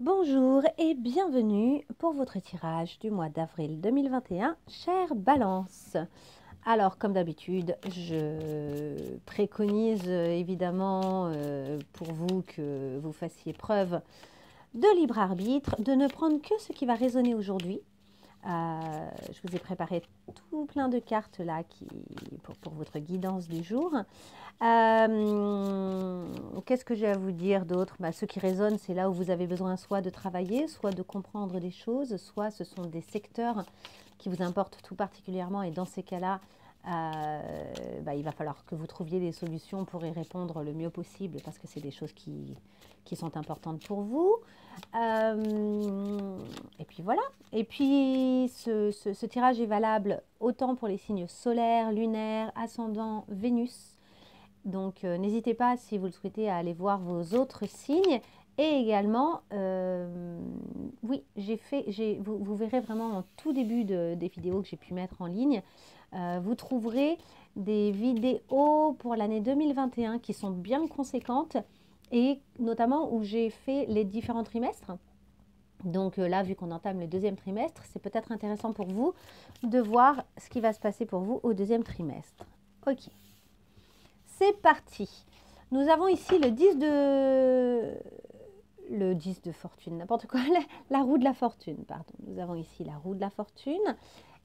Bonjour et bienvenue pour votre tirage du mois d'avril 2021, chère Balance. Alors, comme d'habitude, je préconise évidemment pour vous que vous fassiez preuve de libre arbitre, de ne prendre que ce qui va résonner aujourd'hui. Je vous ai préparé tout plein de cartes là pour votre guidance du jour. Qu'est-ce que j'ai à vous dire d'autre? Ce qui résonne, c'est là où vous avez besoin soit de travailler, soit de comprendre des choses, soit ce sont des secteurs qui vous importent tout particulièrement. Et dans ces cas-là, il va falloir que vous trouviez des solutions pour y répondre le mieux possible parce que c'est des choses qui sont importantes pour vous. Et puis voilà. Et puis ce tirage est valable autant pour les signes solaires, lunaires, ascendant, Vénus. Donc n'hésitez pas, si vous le souhaitez, à aller voir vos autres signes. Et également, oui, vous verrez vraiment en tout début des vidéos que j'ai pu mettre en ligne, vous trouverez des vidéos pour l'année 2021 qui sont bien conséquentes et notamment où j'ai fait les différents trimestres. Donc là, vu qu'on entame le deuxième trimestre, c'est peut-être intéressant pour vous de voir ce qui va se passer pour vous au deuxième trimestre. Ok. C'est parti. Nous avons ici le 10 de fortune, n'importe quoi, la roue de la fortune, pardon. Nous avons ici la roue de la fortune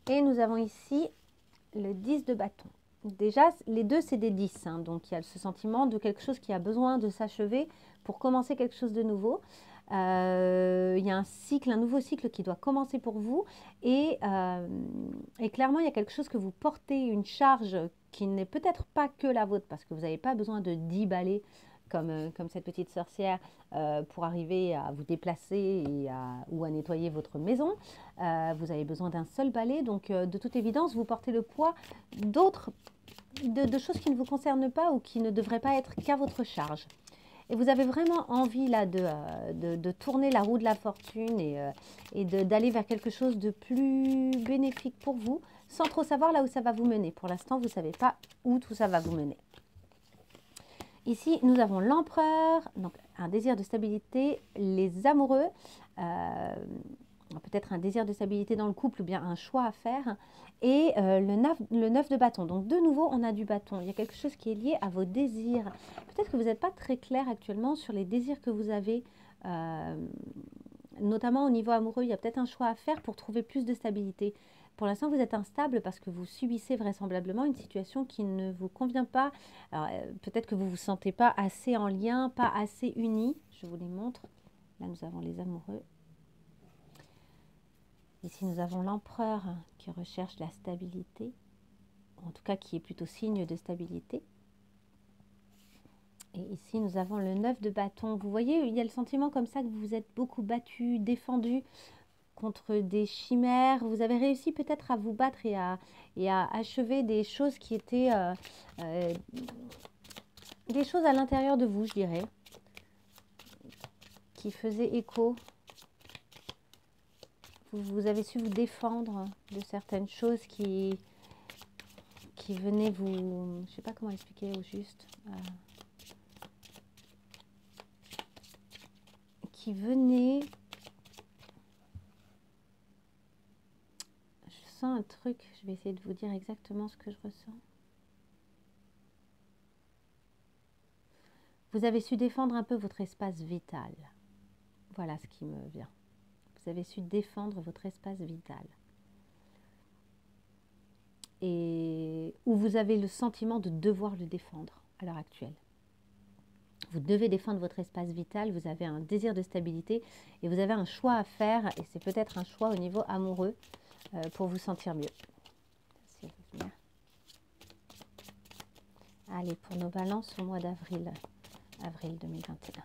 et nous avons ici le 10 de bâton. Déjà, les deux, c'est des 10, hein, donc il y a ce sentiment de quelque chose qui a besoin de s'achever pour commencer quelque chose de nouveau. Il y a un nouveau cycle qui doit commencer pour vous et clairement, il y a quelque chose que vous portez, une charge qui n'est peut-être pas que la vôtre parce que vous n'avez pas besoin de 10 balais comme cette petite sorcière pour arriver à vous déplacer ou à nettoyer votre maison. Vous avez besoin d'un seul balai, donc de toute évidence, vous portez le poids de choses qui ne vous concernent pas ou qui ne devraient pas être qu'à votre charge. Et vous avez vraiment envie là de tourner la roue de la fortune et d'aller vers quelque chose de plus bénéfique pour vous, sans trop savoir là où ça va vous mener. Pour l'instant, vous ne savez pas où tout ça va vous mener. Ici, nous avons l'empereur, donc un désir de stabilité, les amoureux, peut-être un désir de stabilité dans le couple ou bien un choix à faire, et le 9 de bâton. Donc de nouveau, on a du bâton. Il y a quelque chose qui est lié à vos désirs. Peut-être que vous n'êtes pas très clair actuellement sur les désirs que vous avez, notamment au niveau amoureux. Il y a peut-être un choix à faire pour trouver plus de stabilité. Pour l'instant, vous êtes instable parce que vous subissez vraisemblablement une situation qui ne vous convient pas. Peut-être que vous ne vous sentez pas assez en lien, pas assez unis. Je vous les montre. Là, nous avons les amoureux. Ici, nous avons l'empereur qui recherche la stabilité, en tout cas qui est plutôt signe de stabilité. Et ici, nous avons le 9 de bâton. Vous voyez, il y a le sentiment comme ça que vous vous êtes beaucoup battu, défendu contre des chimères. Vous avez réussi peut-être à vous battre et à achever des choses qui étaient des choses à l'intérieur de vous, je dirais, qui faisaient écho. Vous avez su vous défendre de certaines choses qui venaient vous... Je ne sais pas comment expliquer au juste. Qui venaient... Je sens un truc, je vais essayer de vous dire exactement ce que je ressens. Vous avez su défendre un peu votre espace vital. Voilà ce qui me vient. Vous avez su défendre votre espace vital. Et où vous avez le sentiment de devoir le défendre à l'heure actuelle. Vous devez défendre votre espace vital, vous avez un désir de stabilité et vous avez un choix à faire et c'est peut-être un choix au niveau amoureux pour vous sentir mieux. Allez, pour nos balances au mois d'avril, avril 2021.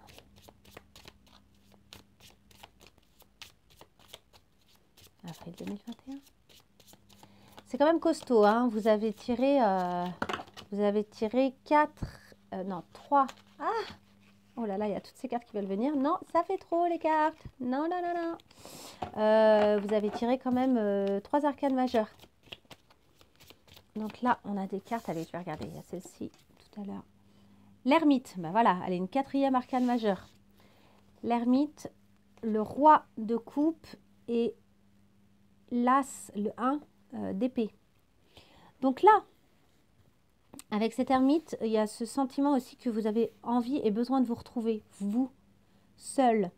Avril 2021. C'est quand même costaud, hein. Vous avez tiré 3. Ah! Oh là là, il y a toutes ces cartes qui veulent venir. Non, ça fait trop les cartes. Non, non, non, non. Vous avez tiré quand même 3 arcanes majeures. Donc là, on a des cartes. Allez, je vais regarder. Il y a celle-ci tout à l'heure. L'ermite. Ben voilà, elle est une 4e arcane majeure. L'ermite, le roi de coupe et l'as, le 1 d'épée. Donc là, avec cette ermite, il y a ce sentiment aussi que vous avez envie et besoin de vous retrouver, vous, seul,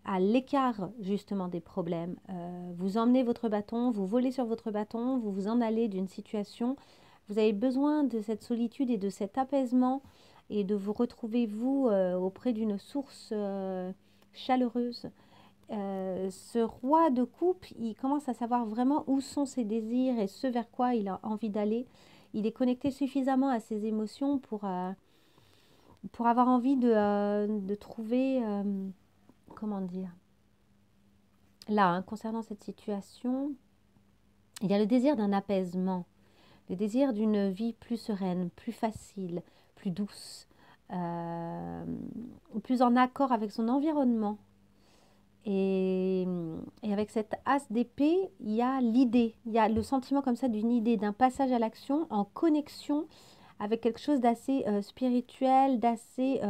à l'écart justement des problèmes. Vous emmenez votre bâton, vous volez sur votre bâton, vous vous en allez d'une situation. Vous avez besoin de cette solitude et de cet apaisement et de vous retrouver, vous, auprès d'une source chaleureuse. Ce roi de coupe, il commence à savoir vraiment où sont ses désirs et ce vers quoi il a envie d'aller. Il est connecté suffisamment à ses émotions pour avoir envie de trouver, comment dire, là, hein, concernant cette situation, il y a le désir d'un apaisement, le désir d'une vie plus sereine, plus facile, plus douce, plus en accord avec son environnement. Et avec cette as d'épée, il y a l'idée, il y a le sentiment comme ça d'une idée, d'un passage à l'action en connexion avec quelque chose d'assez spirituel, d'assez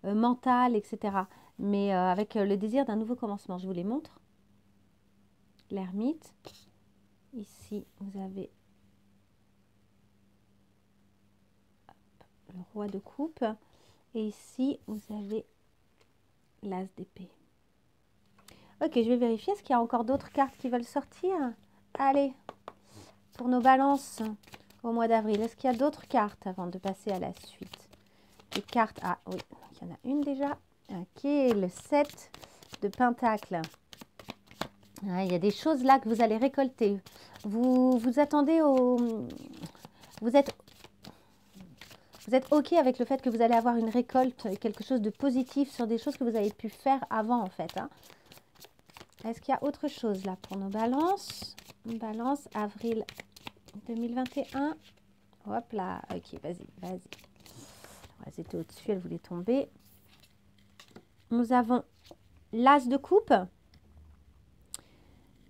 mental, etc. Mais avec le désir d'un nouveau commencement. Je vous les montre. L'ermite. Ici, vous avez le roi de coupe. Et ici, vous avez l'as d'épée. Ok, je vais vérifier. Est-ce qu'il y a encore d'autres cartes qui veulent sortir? Allez, pour nos balances au mois d'avril. Est-ce qu'il y a d'autres cartes avant de passer à la suite? Des cartes. Ah oui, il y en a une déjà. Ok, le 7 de Pentacle. Ah, il y a des choses là que vous allez récolter. Vous attendez au... Vous êtes OK avec le fait que vous allez avoir une récolte, quelque chose de positif sur des choses que vous avez pu faire avant en fait. Hein. Est-ce qu'il y a autre chose là pour nos balances? Balance avril 2021. Hop là. Ok, vas-y, vas-y. Elles étaient au-dessus, elles voulaient tomber. Nous avons l'as de coupe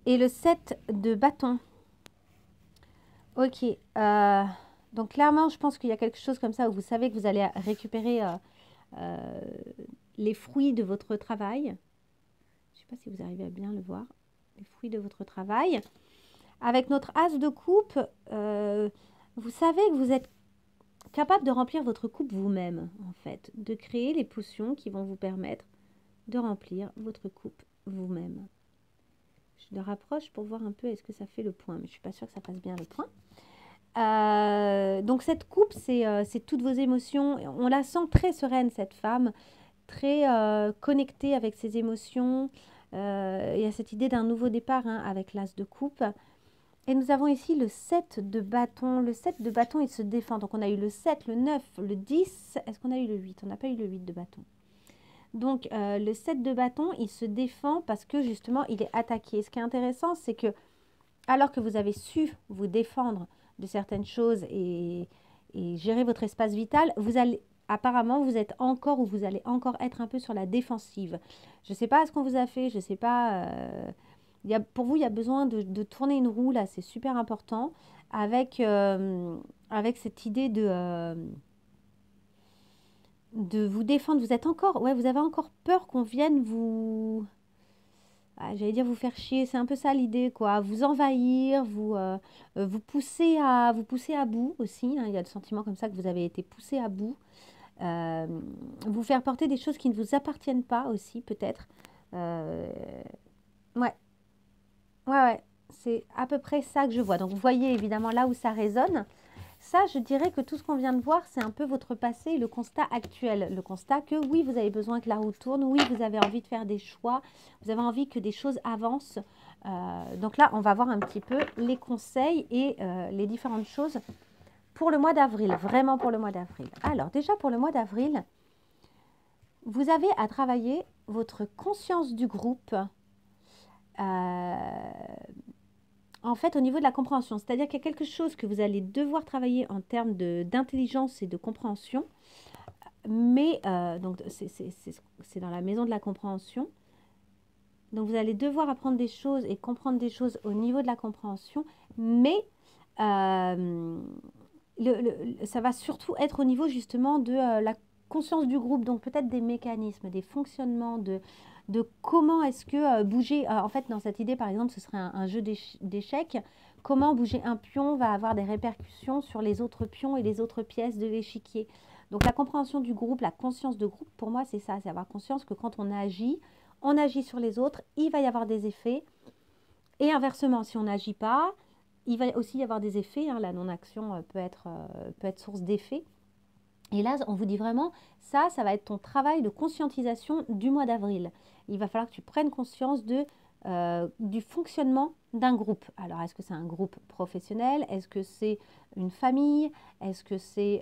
et le 7 de bâton. Ok. Donc clairement, je pense qu'il y a quelque chose comme ça où vous savez que vous allez récupérer les fruits de votre travail. Je ne sais pas si vous arrivez à bien le voir. Les fruits de votre travail. Avec notre as de coupe, vous savez que vous êtes capable de remplir votre coupe vous-même, en fait. De créer les potions qui vont vous permettre de remplir votre coupe vous-même. Je le rapproche pour voir un peu est-ce que ça fait le point. Mais je ne suis pas sûre que ça fasse bien le point. Donc cette coupe, c'est toutes vos émotions. On la sent très sereine, cette femme. Très connectée avec ses émotions. Il y a cette idée d'un nouveau départ hein, avec l'as de coupe. Et nous avons ici le 7 de bâton. Le 7 de bâton, il se défend. Donc, on a eu le 7, le 9, le 10. Est-ce qu'on a eu le 8? On n'a pas eu le 8 de bâton. Donc, le 7 de bâton, il se défend parce que, justement, il est attaqué. Ce qui est intéressant, c'est que, alors que vous avez su vous défendre de certaines choses et gérer votre espace vital, vous allez... Apparemment, vous êtes encore ou vous allez encore être un peu sur la défensive. Je ne sais pas ce qu'on vous a fait, je ne sais pas... pour vous, il y a besoin de tourner une roue, là, c'est super important, avec cette idée de vous défendre. Vous êtes encore, ouais, vous avez encore peur qu'on vienne vous, j'allais dire vous faire chier, c'est un peu ça l'idée, quoi, vous envahir, vous pousser à bout aussi, hein. Il y a le sentiment comme ça que vous avez été poussé à bout, vous faire porter des choses qui ne vous appartiennent pas aussi, peut-être. Ouais. Ouais, c'est à peu près ça que je vois. Donc, vous voyez évidemment là où ça résonne. Ça, je dirais que tout ce qu'on vient de voir, c'est un peu votre passé et le constat actuel. Le constat que oui, vous avez besoin que la roue tourne, oui, vous avez envie de faire des choix, vous avez envie que des choses avancent. Donc là, on va voir un petit peu les conseils et les différentes choses pour le mois d'avril, vraiment pour le mois d'avril. Alors, déjà pour le mois d'avril, vous avez à travailler votre conscience du groupe. En fait, au niveau de la compréhension, c'est-à-dire qu'il y a quelque chose que vous allez devoir travailler en termes d'intelligence et de compréhension, mais donc c'est dans la maison de la compréhension. Donc, vous allez devoir apprendre des choses et comprendre des choses au niveau de la compréhension, mais ça va surtout être au niveau justement de la conscience du groupe, donc peut-être des mécanismes, des fonctionnements, de comment est-ce que bouger, en fait dans cette idée par exemple ce serait un jeu d'échecs, comment bouger un pion va avoir des répercussions sur les autres pions et les autres pièces de l'échiquier. Donc la compréhension du groupe, la conscience de groupe, pour moi c'est ça, c'est avoir conscience que quand on agit sur les autres, il va y avoir des effets. Et inversement, si on n'agit pas, il va aussi y avoir des effets. Hein, la non-action peut être source d'effets. Et là, on vous dit vraiment, ça va être ton travail de conscientisation du mois d'avril. Il va falloir que tu prennes conscience du fonctionnement d'un groupe. Alors, est-ce que c'est un groupe professionnel? Est-ce que c'est une famille? Est-ce que c'est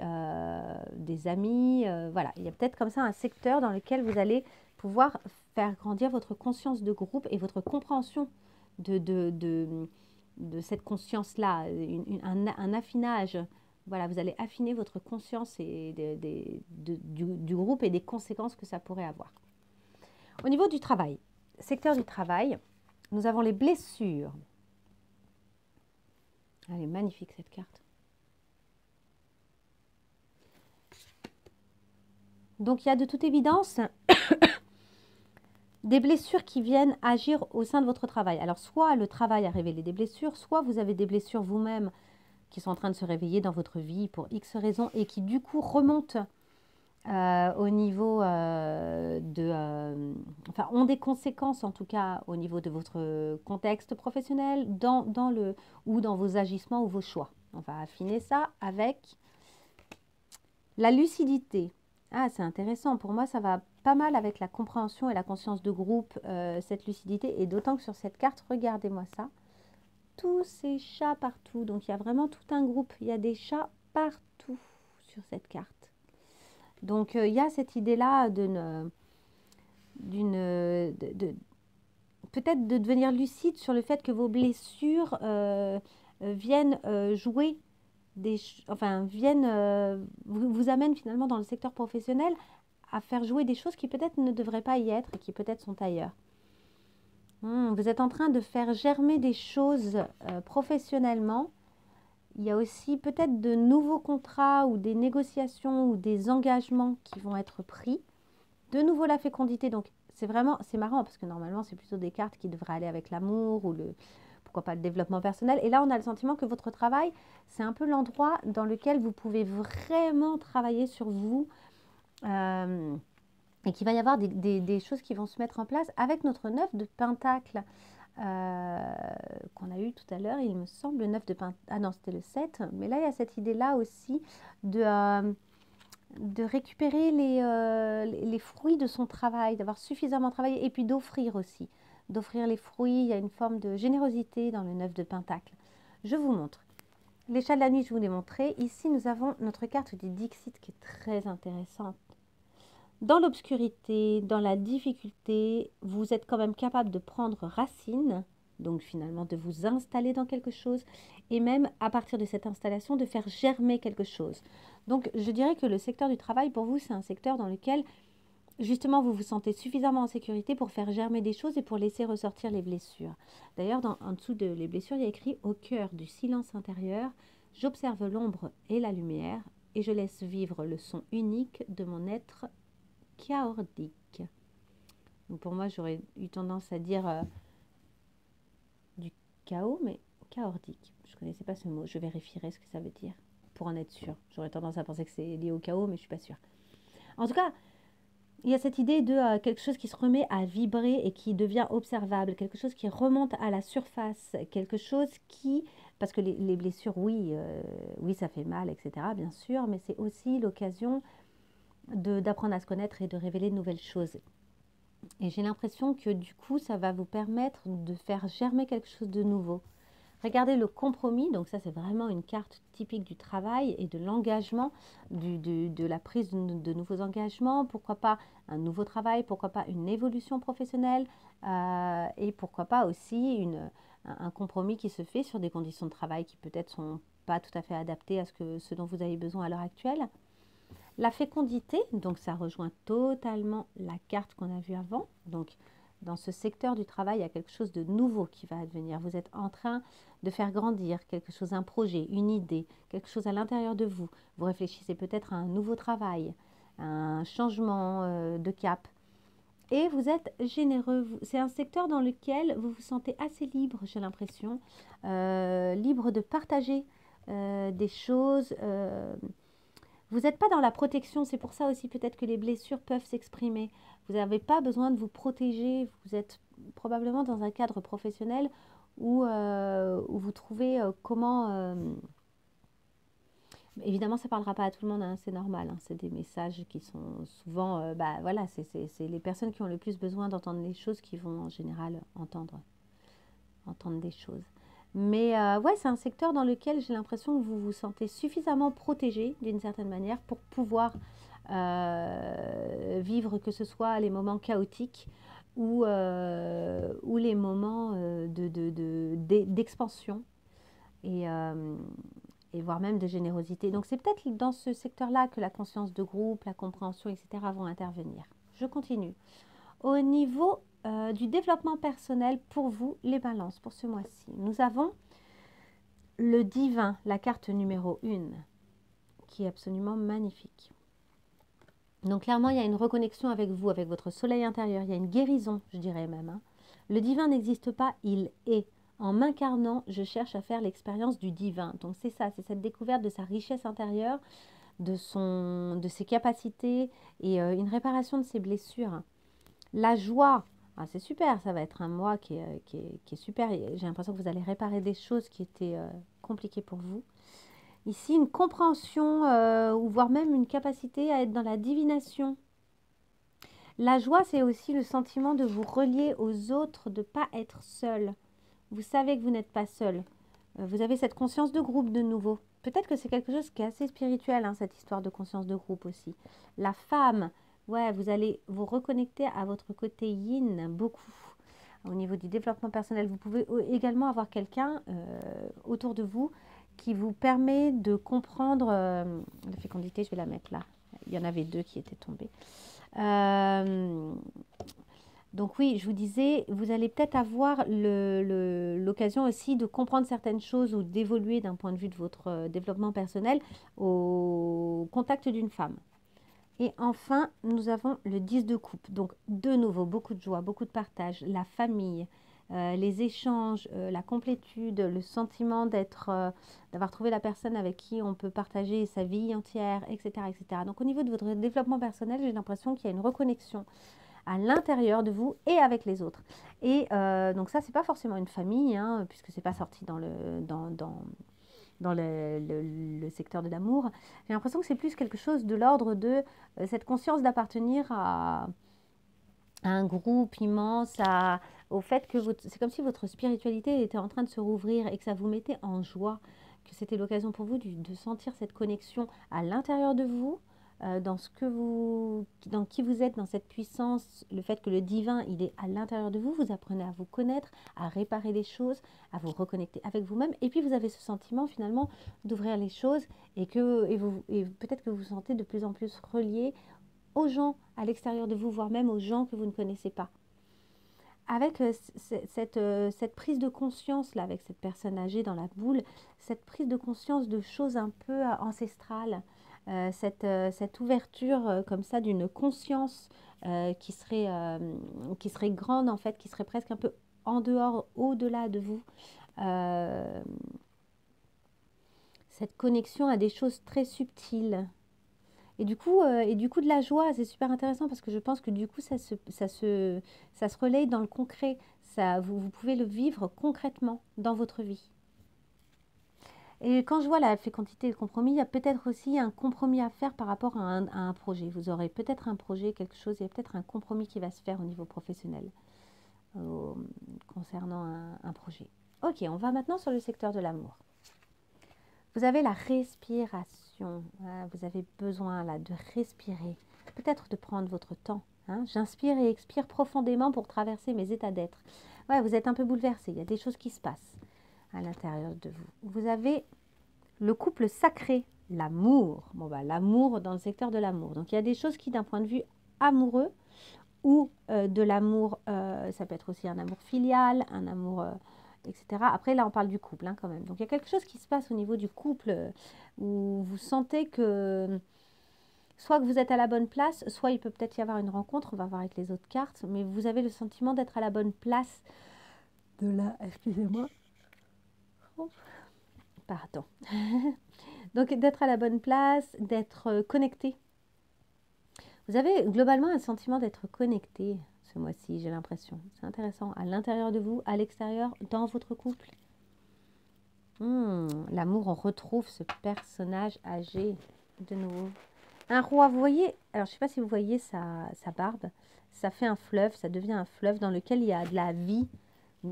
des amis? Voilà, il y a peut-être comme ça un secteur dans lequel vous allez pouvoir faire grandir votre conscience de groupe et votre compréhension de cette conscience-là, un affinage. Voilà, vous allez affiner votre conscience du groupe et des conséquences que ça pourrait avoir. Au niveau du travail, secteur du travail, nous avons les blessures. Elle est magnifique cette carte. Donc il y a de toute évidence des blessures qui viennent agir au sein de votre travail. Alors soit le travail a révélé des blessures, soit vous avez des blessures vous-même qui sont en train de se réveiller dans votre vie pour X raisons et qui du coup remontent au niveau enfin ont des conséquences en tout cas au niveau de votre contexte professionnel ou dans vos agissements ou vos choix. On va affiner ça avec la lucidité. Ah, c'est intéressant. Pour moi, ça va pas mal avec la compréhension et la conscience de groupe, cette lucidité. Et d'autant que sur cette carte, regardez-moi ça. Tous ces chats partout. Donc, il y a vraiment tout un groupe. Il y a des chats partout sur cette carte. Donc, il y a cette idée-là peut-être de devenir lucide sur le fait que vos blessures viennent jouer vous amènent finalement dans le secteur professionnel à faire jouer des choses qui peut-être ne devraient pas y être et qui peut-être sont ailleurs. Vous êtes en train de faire germer des choses professionnellement. Il y a aussi peut-être de nouveaux contrats ou des négociations ou des engagements qui vont être pris. De nouveau la fécondité, donc c'est marrant parce que normalement c'est plutôt des cartes qui devraient aller avec l'amour ou pourquoi pas le développement personnel. Et là on a le sentiment que votre travail, c'est un peu l'endroit dans lequel vous pouvez vraiment travailler sur vous et qu'il va y avoir des choses qui vont se mettre en place avec notre 9 de Pentacle qu'on a eu tout à l'heure, il me semble, le 9 de Pentacle, ah non c'était le 7, mais là il y a cette idée-là aussi de récupérer les fruits de son travail, d'avoir suffisamment travaillé et puis d'offrir aussi. D'offrir les fruits, il y a une forme de générosité dans le 9 de Pentacle. Je vous montre. Les chats de la nuit, je vous l'ai montré. Ici, nous avons notre carte du Dixit qui est très intéressante. Dans l'obscurité, dans la difficulté, vous êtes quand même capable de prendre racine, donc finalement de vous installer dans quelque chose et même à partir de cette installation de faire germer quelque chose. Donc je dirais que le secteur du travail pour vous c'est un secteur dans lequel justement vous vous sentez suffisamment en sécurité pour faire germer des choses et pour laisser ressortir les blessures. D'ailleurs en dessous de les blessures il y a écrit au cœur du silence intérieur, j'observe l'ombre et la lumière et je laisse vivre le son unique de mon être chaordique. Donc pour moi j'aurais eu tendance à dire du chaos, mais chaordique. Je ne connaissais pas ce mot, je vérifierai ce que ça veut dire pour en être sûre. J'aurais tendance à penser que c'est lié au chaos, mais je ne suis pas sûre. En tout cas, il y a cette idée de quelque chose qui se remet à vibrer et qui devient observable, quelque chose qui remonte à la surface, quelque chose qui... Parce que les blessures, oui, ça fait mal, etc., bien sûr, mais c'est aussi l'occasion d'apprendre à se connaître et de révéler de nouvelles choses. Et j'ai l'impression que du coup, ça va vous permettre de faire germer quelque chose de nouveau. Regardez le compromis, donc ça c'est vraiment une carte typique du travail et de l'engagement, de la prise de nouveaux engagements, pourquoi pas un nouveau travail, pourquoi pas une évolution professionnelle et pourquoi pas aussi un compromis qui se fait sur des conditions de travail qui peut-être sont pas tout à fait adaptées à ce dont vous avez besoin à l'heure actuelle. La fécondité, donc ça rejoint totalement la carte qu'on a vue avant. Donc dans ce secteur du travail, il y a quelque chose de nouveau qui va advenir. Vous êtes en train de faire grandir quelque chose, un projet, une idée, quelque chose à l'intérieur de vous. Vous réfléchissez peut-être à un nouveau travail, à un changement de cap. et vous êtes généreux. C'est un secteur dans lequel vous vous sentez assez libre, j'ai l'impression, libre de partager des choses. Vous n'êtes pas dans la protection, c'est pour ça aussi peut-être que les blessures peuvent s'exprimer. Vous n'avez pas besoin de vous protéger, vous êtes probablement dans un cadre professionnel où vous trouvez comment... évidemment, ça ne parlera pas à tout le monde, hein, c'est normal, hein, c'est des messages qui sont souvent... bah voilà, c'est les personnes qui ont le plus besoin d'entendre les choses qui vont en général entendre des choses. Mais ouais, c'est un secteur dans lequel j'ai l'impression que vous vous sentez suffisamment protégé d'une certaine manière pour pouvoir vivre, que ce soit les moments chaotiques ou les moments d'expansion et, et voire même de générosité. Donc c'est peut-être dans ce secteur-là que la conscience de groupe, la compréhension, etc. vont intervenir. Je continue. Au niveau du développement personnel, pour vous, les balances, pour ce mois-ci, nous avons le divin, la carte numéro 1, qui est absolument magnifique. Donc clairement, il y a une reconnexion avec vous, avec votre soleil intérieur. Il y a une guérison, je dirais même. Hein. Le divin n'existe pas, il est. En m'incarnant, je cherche à faire l'expérience du divin. Donc c'est ça, c'est cette découverte de sa richesse intérieure, de ses capacités et une réparation de ses blessures. La joie, ah, c'est super, ça va être un mois qui est super. J'ai l'impression que vous allez réparer des choses qui étaient compliquées pour vous. Ici, une compréhension ou voire même une capacité à être dans la divination. La joie, c'est aussi le sentiment de vous relier aux autres, de ne pas être seul. Vous savez que vous n'êtes pas seul. Vous avez cette conscience de groupe de nouveau. Peut-être que c'est quelque chose qui est assez spirituel, hein, cette histoire de conscience de groupe aussi. La femme, ouais, vous allez vous reconnecter à votre côté yin beaucoup. Au niveau du développement personnel, vous pouvez également avoir quelqu'un autour de vous qui vous permet de comprendre la fécondité. Je vais la mettre là. Il y en avait 2 qui étaient tombés. Donc oui, je vous disais, vous allez peut-être avoir l'occasion aussi de comprendre certaines choses ou d'évoluer d'un point de vue de votre développement personnel au contact d'une femme. Et enfin, nous avons le 10 de coupe. Donc de nouveau, beaucoup de joie, beaucoup de partage, la famille, les échanges, la complétude, le sentiment d'avoir trouvé la personne avec qui on peut partager sa vie entière, etc., etc. Donc au niveau de votre développement personnel, j'ai l'impression qu'il y a une reconnexion à l'intérieur de vous et avec les autres. Et donc ça, c'est pas forcément une famille, hein, puisque c'est pas sorti dans le secteur de l'amour. J'ai l'impression que c'est plus quelque chose de l'ordre de cette conscience d'appartenir à un groupe immense, au fait que c'est comme si votre spiritualité était en train de se rouvrir et que ça vous mettait en joie, que c'était l'occasion pour vous de sentir cette connexion à l'intérieur de vous, dans qui vous êtes, dans cette puissance, le fait que le divin, il est à l'intérieur de vous, vous apprenez à vous connaître, à réparer les choses, à vous reconnecter avec vous-même, et puis vous avez ce sentiment finalement d'ouvrir les choses et peut-être que vous vous sentez de plus en plus relié aux gens à l'extérieur de vous, voire même aux gens que vous ne connaissez pas. Avec cette prise de conscience là, avec cette personne âgée dans la boule, cette prise de conscience de choses un peu ancestrales, cette ouverture comme ça d'une conscience qui serait grande en fait, qui serait presque un peu en dehors, au-delà de vous. Cette connexion à des choses très subtiles. Et du coup de la joie, c'est super intéressant parce que je pense que du coup, ça se relaye dans le concret. Vous pouvez le vivre concrètement dans votre vie. Et quand je vois la fécondité et le compromis, il y a peut-être aussi un compromis à faire par rapport à un projet. Vous aurez peut-être un projet, quelque chose, il y a peut-être un compromis qui va se faire au niveau professionnel concernant un projet. Ok, on va maintenant sur le secteur de l'amour. Vous avez la respiration. Vous avez besoin là de respirer. Peut-être de prendre votre temps. Hein. J'inspire et expire profondément pour traverser mes états d'être. Ouais, vous êtes un peu bouleversé. Il y a des choses qui se passent à l'intérieur de vous. Vous avez le couple sacré, l'amour. Bon, bah, l'amour dans le secteur de l'amour. Donc, il y a des choses qui, d'un point de vue amoureux ou de l'amour, ça peut être aussi un amour filial, un amour... etc. Après, là, on parle du couple hein, quand même. Donc, il y a quelque chose qui se passe au niveau du couple où vous sentez que soit que vous êtes à la bonne place, soit il peut peut-être y avoir une rencontre, on va voir avec les autres cartes, mais vous avez le sentiment d'être à la bonne place de la... Excusez-moi. Oh, pardon. Donc d'être à la bonne place, d'être connecté. Vous avez globalement un sentiment d'être connecté ce mois-ci, j'ai l'impression. C'est intéressant. À l'intérieur de vous, à l'extérieur, dans votre couple. L'amour, on retrouve ce personnage âgé de nouveau. Un roi, vous voyez, alors je ne sais pas si vous voyez sa barbe, ça fait un fleuve, ça devient un fleuve dans lequel il y a de la vie,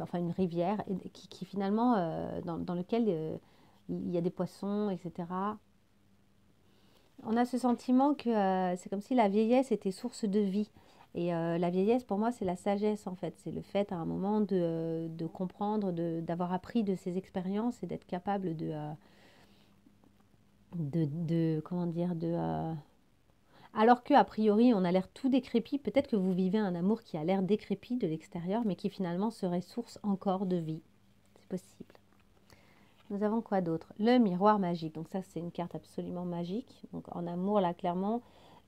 enfin une rivière, et qui finalement, dans lequel il y a des poissons, etc. On a ce sentiment que c'est comme si la vieillesse était source de vie. Et la vieillesse, pour moi, c'est la sagesse, en fait. C'est le fait, à un moment, de comprendre, d'avoir appris de ses expériences et d'être capable comment dire, alors qu'a priori, on a l'air tout décrépit. Peut-être que vous vivez un amour qui a l'air décrépit de l'extérieur, mais qui finalement serait source encore de vie. C'est possible. Nous avons quoi d'autre? Le miroir magique. Donc ça, c'est une carte absolument magique. Donc en amour, là, clairement,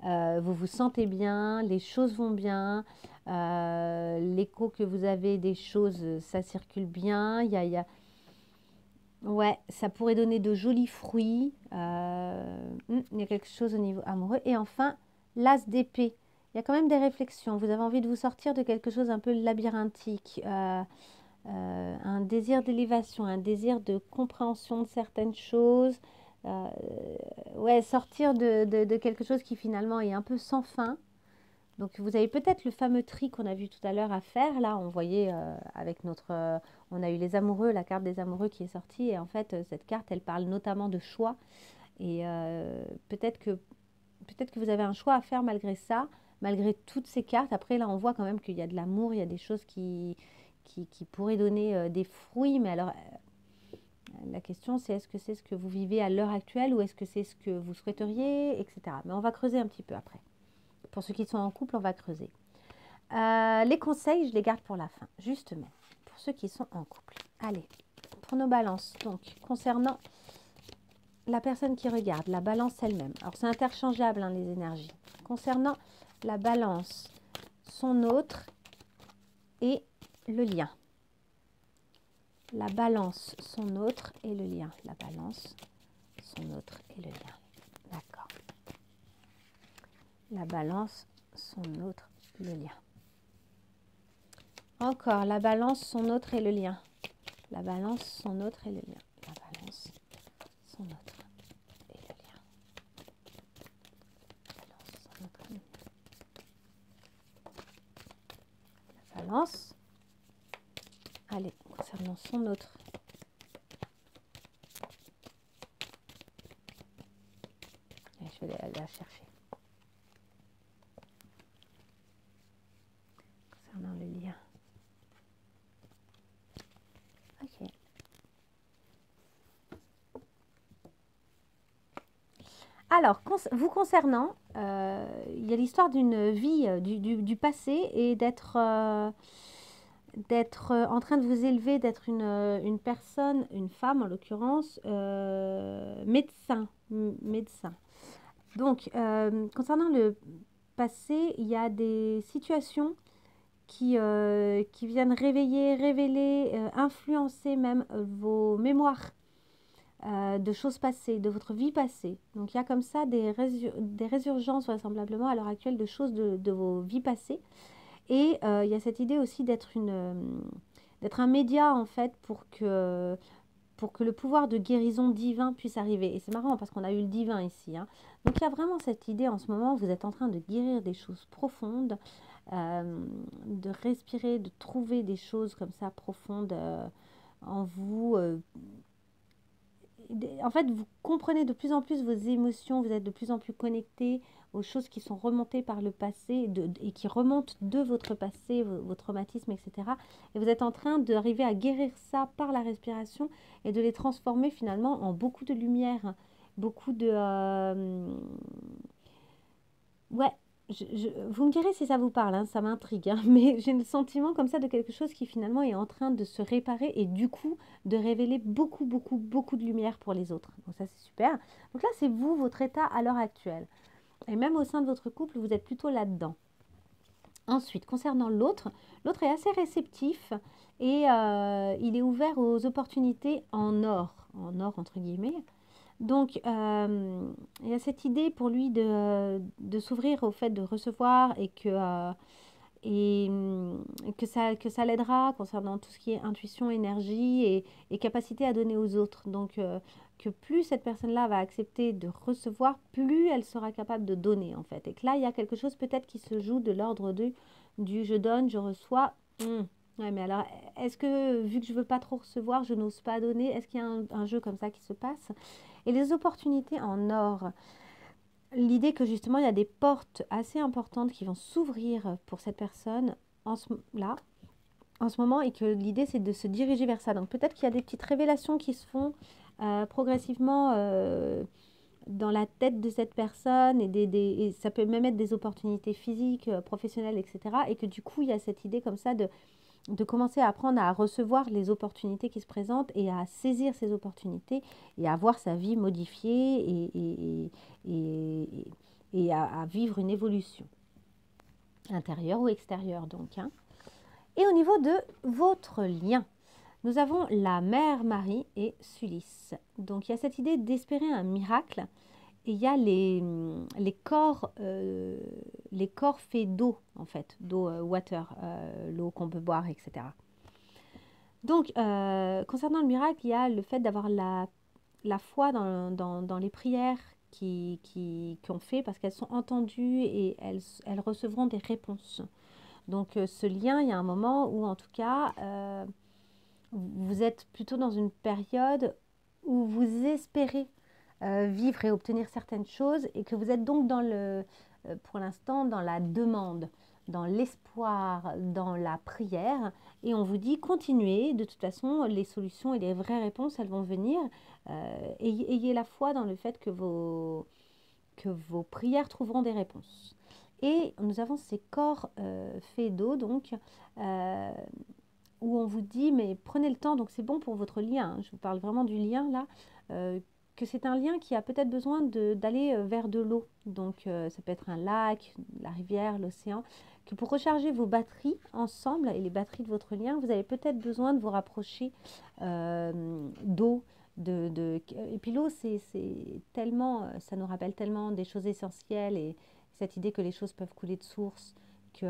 vous vous sentez bien, les choses vont bien, l'écho que vous avez des choses, ça circule bien. Ouais, ça pourrait donner de jolis fruits. Il y a quelque chose au niveau amoureux. Et enfin, l'as d'épée. Il y a quand même des réflexions. Vous avez envie de vous sortir de quelque chose un peu labyrinthique. Un désir d'élévation, un désir de compréhension de certaines choses. Ouais, sortir de quelque chose qui finalement est un peu sans fin. Donc vous avez peut-être le fameux tri qu'on a vu tout à l'heure à faire. Là, on voyait avec notre... on a eu les amoureux, la carte des amoureux qui est sortie. Et en fait, cette carte, elle parle notamment de choix. Et peut-être que vous avez un choix à faire malgré ça, malgré toutes ces cartes. Après, là, on voit quand même qu'il y a de l'amour, il y a des choses qui pourraient donner des fruits. Mais alors, la question, c'est est-ce que c'est ce que vous vivez à l'heure actuelle ou est-ce que c'est ce que vous souhaiteriez, etc. Mais on va creuser un petit peu après. Pour ceux qui sont en couple, on va creuser. Les conseils, je les garde pour la fin, justement, pour ceux qui sont en couple. Allez, pour nos balances, donc, concernant la personne qui regarde, la balance elle-même. Alors, c'est interchangeable, hein, les énergies. Concernant la balance, son autre et le lien. La balance, son autre et le lien. La balance, son autre et le lien. D'accord. La balance, son autre, le lien. Encore, la balance, son autre et le lien. La balance, son autre et le lien. La balance, son autre et le lien. Balance, son autre et le lien. La balance. Allez, concernant son autre. Et je vais aller la chercher. Concernant le lien. Ok. Alors, vous concernant, il y a l'histoire d'une vie du passé et d'être en train de vous élever, d'être une personne, une femme en l'occurrence, médecin. Donc, concernant le passé, il y a des situations qui viennent révéler, influencer même vos mémoires de choses passées, de votre vie passée. Donc il y a comme ça des résurgences vraisemblablement à l'heure actuelle de choses de vos vies passées. Et il y a cette idée aussi d'être un média en fait pour que le pouvoir de guérison divin puisse arriver. Et c'est marrant parce qu'on a eu le divin ici, hein. Donc il y a vraiment cette idée en ce moment, vous êtes en train de guérir des choses profondes, de respirer, de trouver des choses comme ça profondes en vous. En fait, vous comprenez de plus en plus vos émotions, vous êtes de plus en plus connecté aux choses qui sont remontées par le passé et qui remontent de votre passé, vos traumatismes, etc. Et vous êtes en train d'arriver à guérir ça par la respiration et de les transformer finalement en beaucoup de lumière, beaucoup de... Ouais, vous me direz si ça vous parle, hein, ça m'intrigue, hein, mais j'ai le sentiment comme ça de quelque chose qui finalement est en train de se réparer et du coup de révéler beaucoup, beaucoup, beaucoup de lumière pour les autres. Donc ça c'est super. Donc là c'est vous, votre état à l'heure actuelle. Et même au sein de votre couple, vous êtes plutôt là-dedans. Ensuite, concernant l'autre, l'autre est assez réceptif et il est ouvert aux opportunités en or entre guillemets. Donc, il y a cette idée pour lui de s'ouvrir au fait de recevoir et que ça l'aidera concernant tout ce qui est intuition, énergie et capacité à donner aux autres. Donc, que plus cette personne-là va accepter de recevoir, plus elle sera capable de donner en fait. Et que là, il y a quelque chose peut-être qui se joue de l'ordre du je donne, je reçois. Ouais, mais alors, est-ce que vu que je veux pas trop recevoir, je n'ose pas donner? Est-ce qu'il y a un jeu comme ça qui se passe? Et les opportunités en or. L'idée que justement il y a des portes assez importantes qui vont s'ouvrir pour cette personne là, en ce moment, et que l'idée c'est de se diriger vers ça. Donc peut-être qu'il y a des petites révélations qui se font progressivement dans la tête de cette personne et ça peut même être des opportunités physiques, professionnelles, etc. Et que du coup il y a cette idée comme ça de commencer à apprendre à recevoir les opportunités qui se présentent et à saisir ces opportunités et à voir sa vie modifiée et à vivre une évolution intérieure ou extérieure donc. Et au niveau de votre lien, nous avons la mère Marie et Sulis. Donc il y a cette idée d'espérer un miracle. Et il y a les corps faits d'eau, en fait, d'eau water, l'eau qu'on peut boire, etc. Donc, concernant le miracle, il y a le fait d'avoir la foi dans les prières qu'on fait parce qu'elles sont entendues et elles recevront des réponses. Donc, ce lien, il y a un moment où, en tout cas, vous êtes plutôt dans une période où vous espérez vivre et obtenir certaines choses et que vous êtes donc pour l'instant dans la demande, dans l'espoir, dans la prière et on vous dit continuez, de toute façon les solutions et les vraies réponses elles vont venir. Ayez la foi dans le fait que vos prières trouveront des réponses. Et nous avons ces corps faits d'eau donc où on vous dit mais prenez le temps, donc c'est bon pour votre lien, hein, je vous parle vraiment du lien là, que c'est un lien qui a peut-être besoin d'aller vers de l'eau, donc ça peut être un lac, la rivière, l'océan, que pour recharger vos batteries ensemble et les batteries de votre lien, vous avez peut-être besoin de vous rapprocher d'eau. Et puis l'eau, c'est tellement, ça nous rappelle tellement des choses essentielles et cette idée que les choses peuvent couler de source, que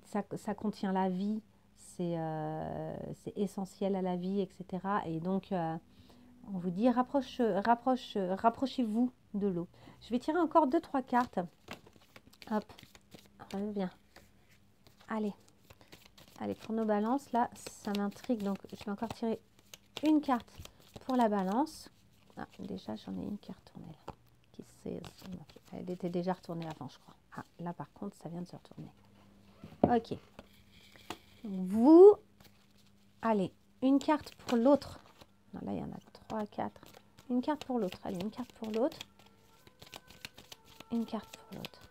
ça contient la vie, c'est essentiel à la vie, etc. Et donc, on vous dit rapprochez-vous de l'eau. Je vais tirer encore 2-3 cartes. Hop, reviens. Allez, pour nos balances, là, ça m'intrigue. Donc, je vais encore tirer une carte pour la balance. Ah, déjà, j'en ai une qui est retournée là. Elle était déjà retournée avant, je crois. Ah, là, par contre, ça vient de se retourner. Ok. Vous, allez, une carte pour l'autre. Là, il y en a 3, 4. Une carte pour l'autre. Allez, une carte pour l'autre. Une carte pour l'autre.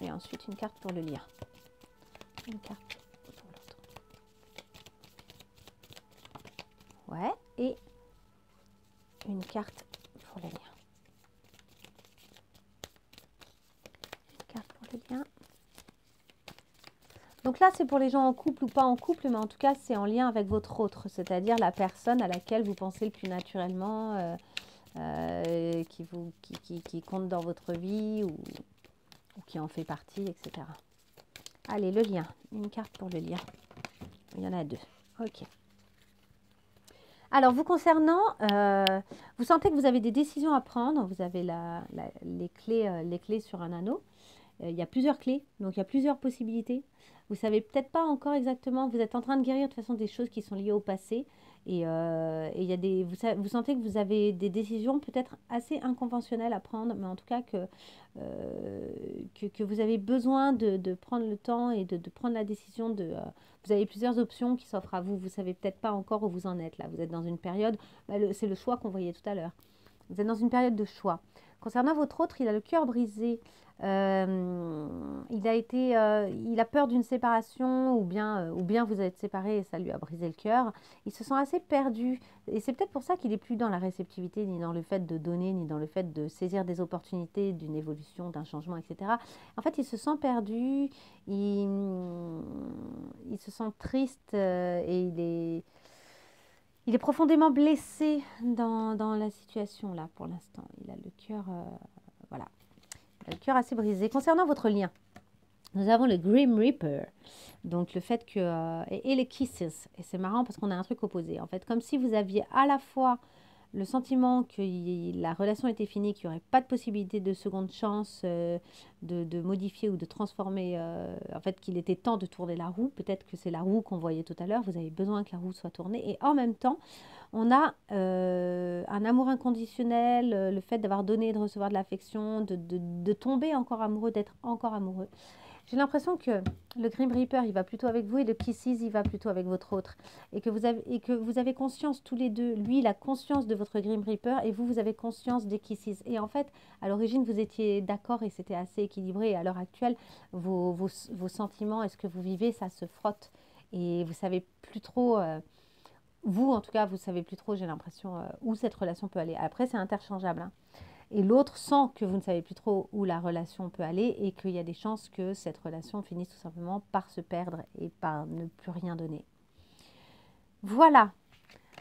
Et ensuite, une carte pour le lien. Une carte pour l'autre. Ouais. Et une carte pour le lien. Une carte pour le lien. Donc là, c'est pour les gens en couple ou pas en couple, mais en tout cas, c'est en lien avec votre autre, c'est-à-dire la personne à laquelle vous pensez le plus naturellement, qui compte dans votre vie ou qui en fait partie, etc. Allez, le lien. Une carte pour le lien. Il y en a 2. Ok. Alors, vous concernant, vous sentez que vous avez des décisions à prendre. Vous avez les clés sur un anneau. Il y a plusieurs clés, donc il y a plusieurs possibilités. Vous savez peut-être pas encore exactement, vous êtes en train de guérir de toute façon des choses qui sont liées au passé. Et il y a vous sentez que vous avez des décisions peut-être assez inconventionnelles à prendre, mais en tout cas que vous avez besoin de prendre le temps et de prendre la décision. Vous avez plusieurs options qui s'offrent à vous. Vous savez peut-être pas encore où vous en êtes là. Vous êtes dans une période, c'est le choix qu'on voyait tout à l'heure. Vous êtes dans une période de choix. Concernant votre autre, il a le cœur brisé Il a peur d'une séparation ou bien vous êtes séparés et ça lui a brisé le cœur. Il se sent assez perdu et c'est peut-être pour ça qu'il n'est plus dans la réceptivité, ni dans le fait de donner, ni dans le fait de saisir des opportunités, d'une évolution, d'un changement, etc. En fait, il se sent perdu, il se sent triste et il est profondément blessé dans la situation là pour l'instant. Il a le cœur, voilà, il a le cœur assez brisé. Concernant votre lien, nous avons le Grim Reaper, donc le fait que et les Kisses. Et c'est marrant parce qu'on a un truc opposé. En fait, comme si vous aviez à la fois le sentiment que la relation était finie, qu'il n'y aurait pas de possibilité de seconde chance, de modifier ou de transformer, en fait qu'il était temps de tourner la roue. Peut-être que c'est la roue qu'on voyait tout à l'heure, vous avez besoin que la roue soit tournée. Et en même temps, on a un amour inconditionnel, le fait d'avoir donné et de recevoir de l'affection, de tomber encore amoureux, d'être encore amoureux. J'ai l'impression que le Grim Reaper, il va plutôt avec vous et le Kisses, il va plutôt avec votre autre. Et que vous avez conscience tous les deux. Lui, il a conscience de votre Grim Reaper et vous avez conscience des Kisses. Et en fait, à l'origine, vous étiez d'accord et c'était assez équilibré. Et à l'heure actuelle, vos sentiments et ce que vous vivez, ça se frotte. Et vous savez plus trop... vous, en tout cas, vous savez plus trop, j'ai l'impression, où cette relation peut aller. Après, c'est interchangeable, hein. Et l'autre sent que vous ne savez plus trop où la relation peut aller et qu'il y a des chances que cette relation finisse tout simplement par se perdre et par ne plus rien donner. Voilà,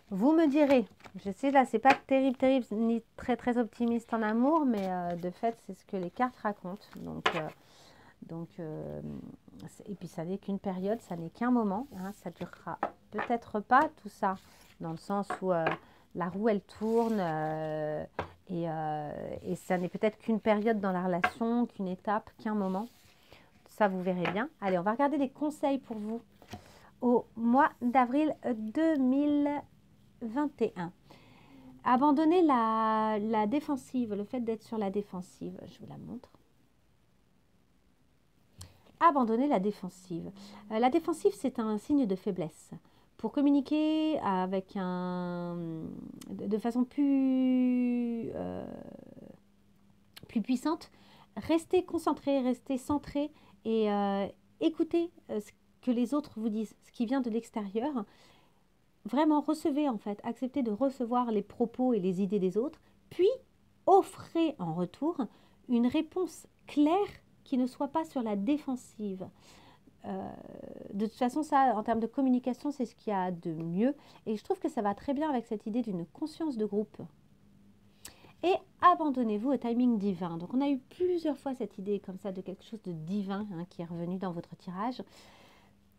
vous me direz, je sais là, c'est pas terrible, ni très très optimiste en amour, mais de fait, c'est ce que les cartes racontent. Et puis ça n'est qu'une période, ça n'est qu'un moment, hein, ça durera peut-être pas tout ça, dans le sens où la roue elle tourne et ça n'est peut-être qu'une période dans la relation, qu'une étape, qu'un moment. Ça vous verrez bien. Allez, on va regarder les conseils pour vous au mois d'avril 2021. Abandonner la défensive, le fait d'être sur la défensive, je vous la montre. Abandonner la défensive. La défensive, c'est un signe de faiblesse. Pour communiquer de façon plus puissante, restez concentré, restez centré et écoutez ce que les autres vous disent, ce qui vient de l'extérieur. Vraiment, recevez en fait, acceptez de recevoir les propos et les idées des autres, puis offrez en retour une réponse claire qui ne soit pas sur la défensive. De toute façon, ça, en termes de communication, c'est ce qu'il y a de mieux. Et je trouve que ça va très bien avec cette idée d'une conscience de groupe. Et abandonnez-vous au timing divin. Donc, on a eu plusieurs fois cette idée comme ça de quelque chose de divin hein, qui est revenu dans votre tirage.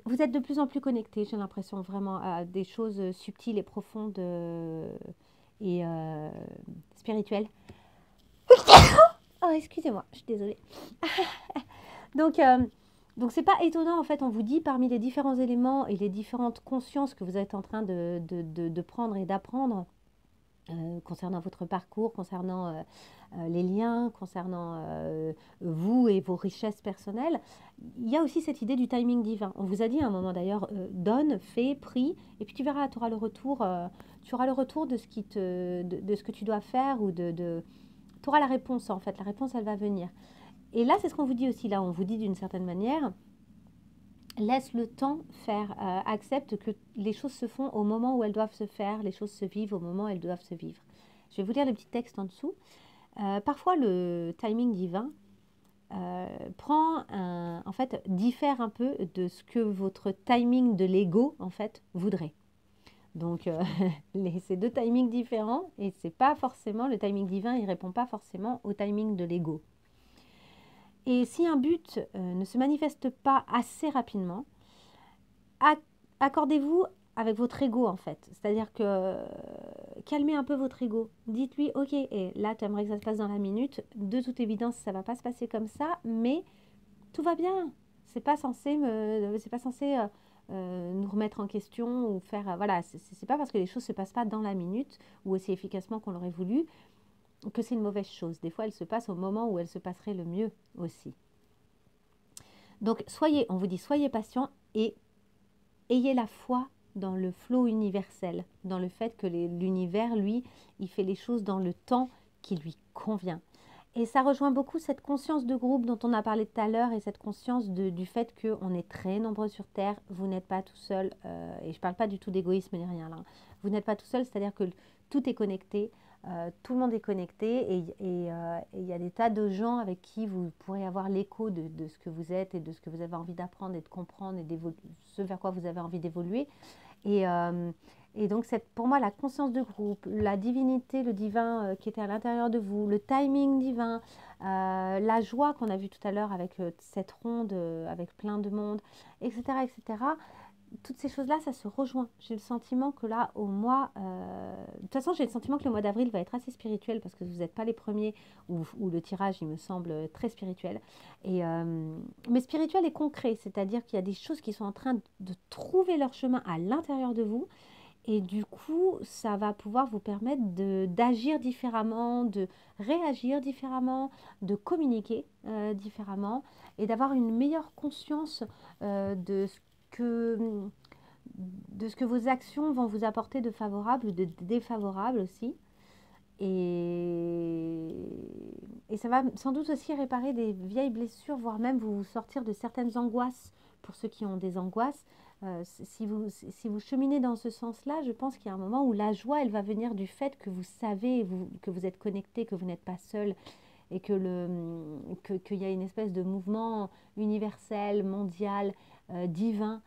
Vous êtes de plus en plus connectés, j'ai l'impression, vraiment à des choses subtiles et profondes et spirituelles. Oh, excusez-moi, je suis désolée. Donc, c'est pas étonnant, en fait, on vous dit parmi les différents éléments et les différentes consciences que vous êtes en train de prendre et d'apprendre concernant votre parcours, concernant les liens, concernant vous et vos richesses personnelles, il y a aussi cette idée du timing divin. On vous a dit à un moment d'ailleurs, donne, fais, prie, et puis tu verras, tu auras le retour, de ce de ce que tu dois faire ou tu auras la réponse en fait, la réponse elle va venir. Et là, c'est ce qu'on vous dit aussi, là, on vous dit d'une certaine manière, laisse le temps faire, accepte que les choses se font au moment où elles doivent se faire, les choses se vivent au moment où elles doivent se vivre. Je vais vous lire le petit texte en dessous. Parfois, le timing divin en fait, diffère un peu de ce que votre timing de l'ego, en fait, voudrait. Donc, c'est deux timings différents et c'est pas forcément, le timing divin, il répond pas forcément au timing de l'ego. Et si un but ne se manifeste pas assez rapidement, accordez-vous avec votre ego en fait. C'est-à-dire que calmez un peu votre ego. Dites-lui, ok, et là tu aimerais que ça se passe dans la minute. De toute évidence, ça ne va pas se passer comme ça, mais tout va bien. C'est pas censé nous remettre en question ou faire... voilà, c'est pas parce que les choses ne se passent pas dans la minute ou aussi efficacement qu'on l'aurait voulu que c'est une mauvaise chose. Des fois, elle se passe au moment où elle se passerait le mieux aussi. Donc, on vous dit, soyez patient et ayez la foi dans le flot universel, dans le fait que l'univers, lui, il fait les choses dans le temps qui lui convient. Et ça rejoint beaucoup cette conscience de groupe dont on a parlé tout à l'heure et cette conscience du fait qu'on est très nombreux sur Terre. Vous n'êtes pas tout seul. Et je ne parle pas du tout d'égoïsme ni rien là. Vous n'êtes pas tout seul, c'est-à-dire que tout est connecté. Tout le monde est connecté et il y a des tas de gens avec qui vous pourrez avoir l'écho de ce que vous êtes et de ce que vous avez envie d'apprendre et de comprendre et ce vers quoi vous avez envie d'évoluer. Et, et donc, c'est pour moi la conscience de groupe, la divinité, le divin qui était à l'intérieur de vous, le timing divin, la joie qu'on a vue tout à l'heure avec cette ronde, avec plein de monde, etc., etc. Toutes ces choses-là, ça se rejoint. J'ai le sentiment que là, au mois... de toute façon, j'ai le sentiment que le mois d'avril va être assez spirituel parce que vous n'êtes pas les premiers où le tirage, il me semble, très spirituel. Et, mais spirituel et concret, c'est-à-dire qu'il y a des choses qui sont en train de trouver leur chemin à l'intérieur de vous. Et du coup, ça va pouvoir vous permettre d'agir différemment, de réagir différemment, de communiquer différemment et d'avoir une meilleure conscience que, de ce que vos actions vont vous apporter de favorable ou de défavorable aussi. Et, et ça va sans doute aussi réparer des vieilles blessures, voire même vous sortir de certaines angoisses pour ceux qui ont des angoisses. Si vous cheminez dans ce sens-là, je pense qu'il y a un moment où la joie, elle va venir du fait que vous savez, que vous êtes connecté, que vous n'êtes pas seul et qu'il y a une espèce de mouvement universel, mondial, divin,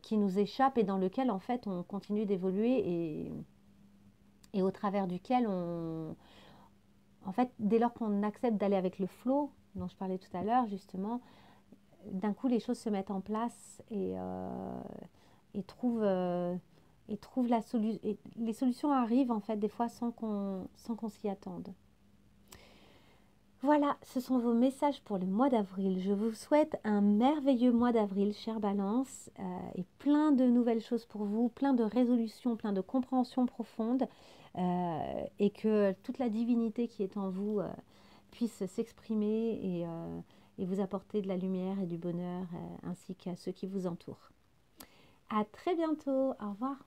qui nous échappe et dans lequel en fait on continue d'évoluer et au travers duquel en fait, dès lors qu'on accepte d'aller avec le flow, dont je parlais tout à l'heure justement, d'un coup les choses se mettent en place et trouvent, la solution. Les solutions arrivent en fait des fois sans qu'on s'y attende. Voilà, ce sont vos messages pour le mois d'avril. Je vous souhaite un merveilleux mois d'avril, chère Balance, et plein de nouvelles choses pour vous, plein de résolutions, plein de compréhensions profondes, et que toute la divinité qui est en vous puisse s'exprimer et vous apporter de la lumière et du bonheur, ainsi qu'à ceux qui vous entourent. À très bientôt, au revoir.